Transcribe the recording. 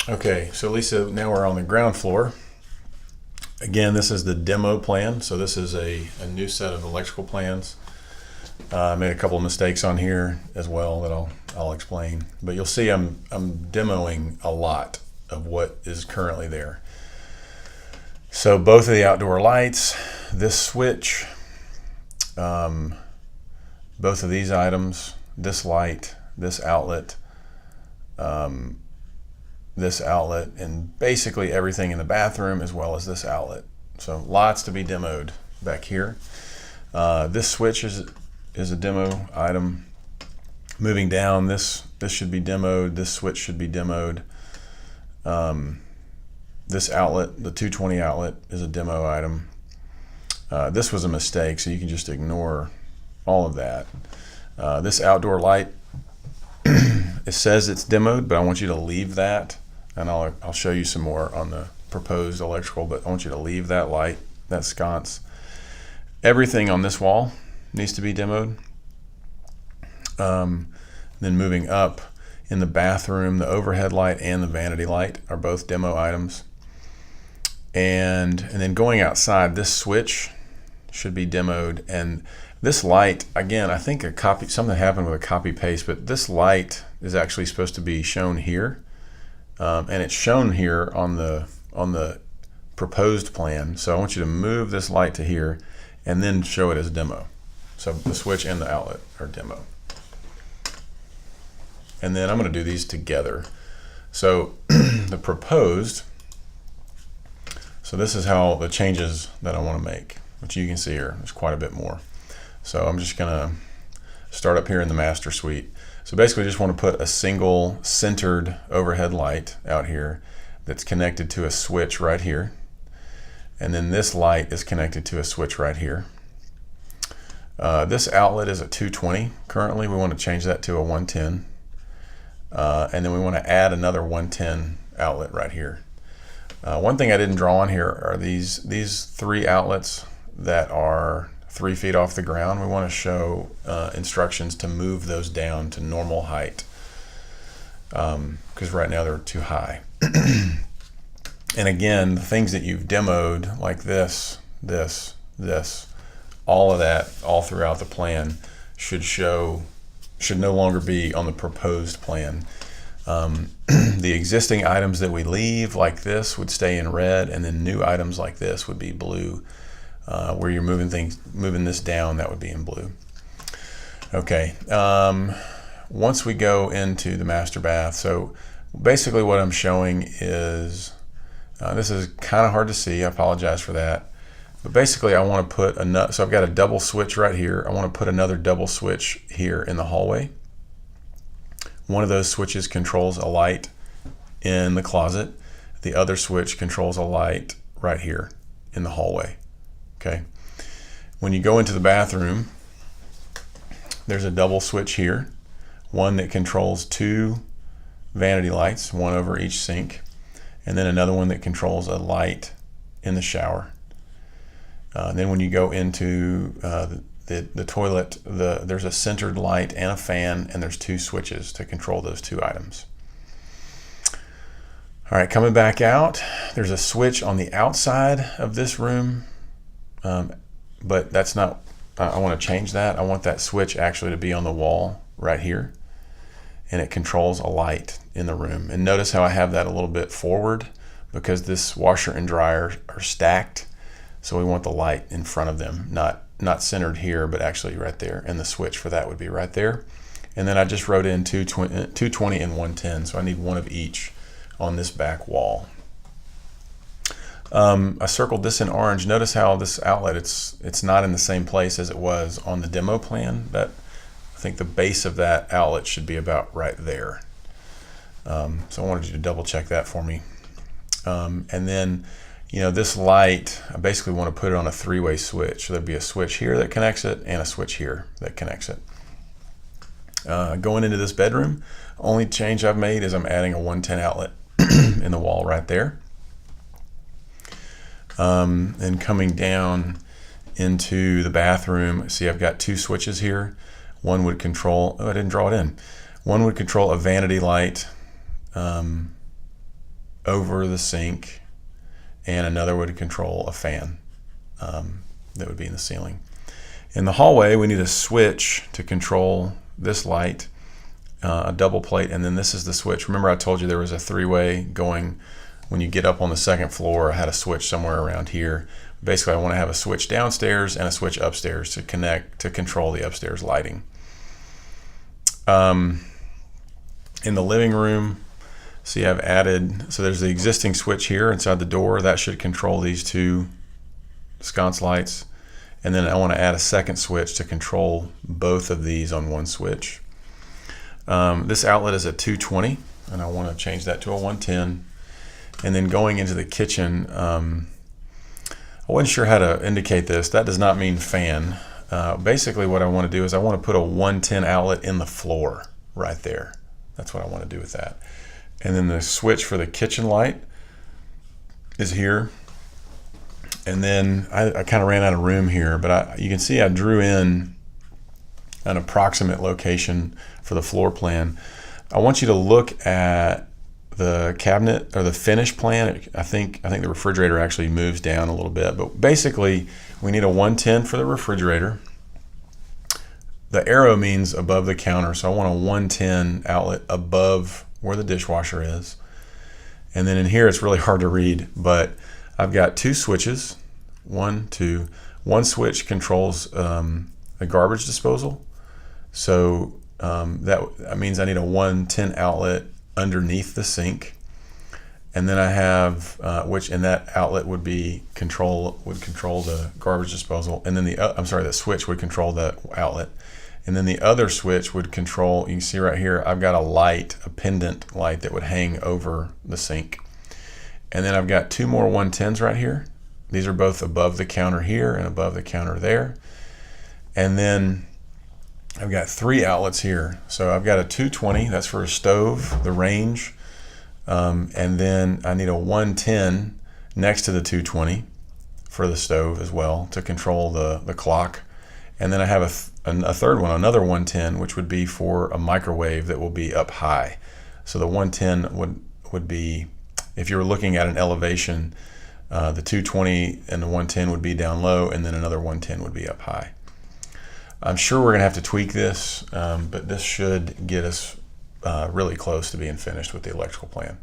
Okay, so Lisa, now we're on the ground floor. Again, this is the demo plan. So this is a new set of electrical plans. I made a couple of mistakes on here as well that I'll explain. But you'll see I'm demoing a lot of what is currently there. So both of the outdoor lights, this switch, both of these items, this light, this outlet, and basically everything in the bathroom as well as this outlet. So lots to be demoed back here. This switch is a demo item. Moving down, this should be demoed. This switch should be demoed. This outlet, the 220 outlet, is a demo item. This was a mistake, so you can just ignore all of that. This outdoor light, it says it's demoed, but I want you to leave that, and I'll show you some more on the proposed electrical, but I want you to leave that light, that sconce. Everything on this wall needs to be demoed. Then moving up in the bathroom, the overhead light and the vanity light are both demo items. And then going outside, this switch should be demoed, and this light, again, I think something happened with a copy paste, but this light is actually supposed to be shown here, and it's shown here on the proposed plan. So I want you to move this light to here and then show it as demo. So the switch and the outlet are demo. And then I'm going to do these together. So the proposed, so this is how the changes that I want to make, which you can see here. There's quite a bit more. So I'm just going to start up here in the master suite. So basically I just want to put a single centered overhead light out here that's connected to a switch right here. And then this light is connected to a switch right here. This outlet is a 220 currently. We want to change that to a 110. And then we want to add another 110 outlet right here. One thing I didn't draw on here are these three outlets that are 3 feet off the ground. We want to show instructions to move those down to normal height, because right now they're too high. And again, the things that you've demoed, like this, all of that, all throughout the plan, should no longer be on the proposed plan. The existing items that we leave, like this, would stay in red, and then new items like this would be blue. Where you're moving this down, that would be in blue. Okay. Once we go into the master bath, so basically what I'm showing is, this is kind of hard to see. I apologize for that. But basically I want to put so I've got a double switch right here. I want to put another double switch here in the hallway. One of those switches controls a light in the closet. The other switch controls a light right here in the hallway. Okay. When you go into the bathroom, there's a double switch here, one that controls 2 vanity lights, one over each sink, and then another one that controls a light in the shower. Then when you go into the toilet, there's a centered light and a fan, and there's 2 switches to control those 2 items. All right, coming back out, there's a switch on the outside of this room, but that's not, I want to change that. I want that switch actually to be on the wall right here, and it controls a light in the room. And notice how I have that a little bit forward, because this washer and dryer are stacked, so we want the light in front of them, not centered here, but actually right there, and the switch for that would be right there. And then I just wrote in 220 and 110, so I need one of each on this back wall. I circled this in orange. Notice how this outlet, it's not in the same place as it was on the demo plan. I think the base of that outlet should be about right there. So I wanted you to double check that for me. And then, this light, I basically want to put it on a 3-way switch. So there'd be a switch here that connects it and a switch here that connects it. Going into this bedroom, only change I've made is I'm adding a 110 outlet in the wall right there. And coming down into the bathroom, see I've got 2 switches here. One would control, I didn't draw it in. One would control a vanity light over the sink, and another would control a fan that would be in the ceiling. In the hallway, we need a switch to control this light, a double plate, and then this is the switch. Remember I told you there was a three-way going when you get up on the second floor. I had a switch somewhere around here. Basically, I want to have a switch downstairs and a switch upstairs to control the upstairs lighting. In the living room, see I've added, so there's the existing switch here inside the door that should control these two sconce lights, and then I want to add a second switch to control both of these on one switch. This outlet is a 220 and I want to change that to a 110. And then going into the kitchen, I wasn't sure how to indicate this. That does not mean fan. Basically what I want to do is I want to put a 110 outlet in the floor right there. That's what I want to do with that. And then the switch for the kitchen light is here. And then I kind of ran out of room here, but you can see I drew in an approximate location for the floor plan. I want you to look at the cabinet or the finish plan. I think the refrigerator actually moves down a little bit, but basically we need a 110 for the refrigerator. The arrow means above the counter, so I want a 110 outlet above where the dishwasher is. And then in here it's really hard to read, but I've got two switches, one switch controls the garbage disposal. So that means I need a 110 outlet underneath the sink, and then I have which in that outlet would control the garbage disposal, and then the switch would control the outlet, and then the other switch would control. You can see right here I've got a pendant light that would hang over the sink, and then I've got two more 110s right here. These are both above the counter here and above the counter there, and then I've got three outlets here. So I've got a 220, that's for a stove, the range, and then I need a 110 next to the 220 for the stove as well to control the clock. And then I have a third one, another 110, which would be for a microwave that will be up high. So the 110 would be, if you were looking at an elevation, the 220 and the 110 would be down low, and then another 110 would be up high. I'm sure we're gonna have to tweak this, but this should get us really close to being finished with the electrical plan.